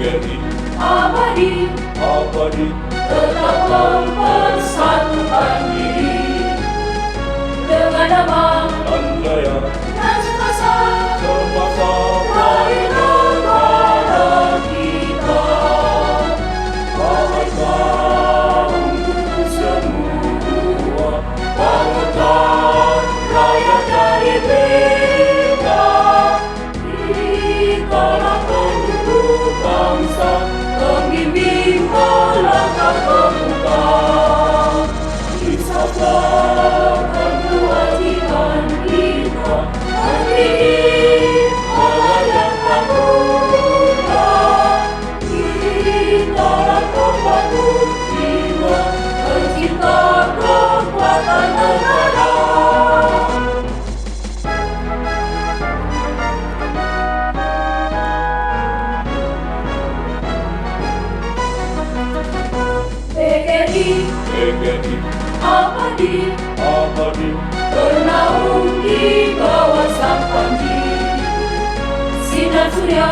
PGRI abadi, abadi, tetap mempersatukan diri dengan nama dan jaya dan semasa semasa bagi negara kita. bangsa untuk semua, bangsa rakyat dari beda. Kitalah penduduk bangsa, Pembimbing melangkah kemuka, disabdakan kewajiban kita berdiri melayangkan Bunda. Kitalah pembangun jiwa, pencipta kekuatan negara. PGRI PGRI abadi, abadi, bernaung di bawah sang panji. Sinar surya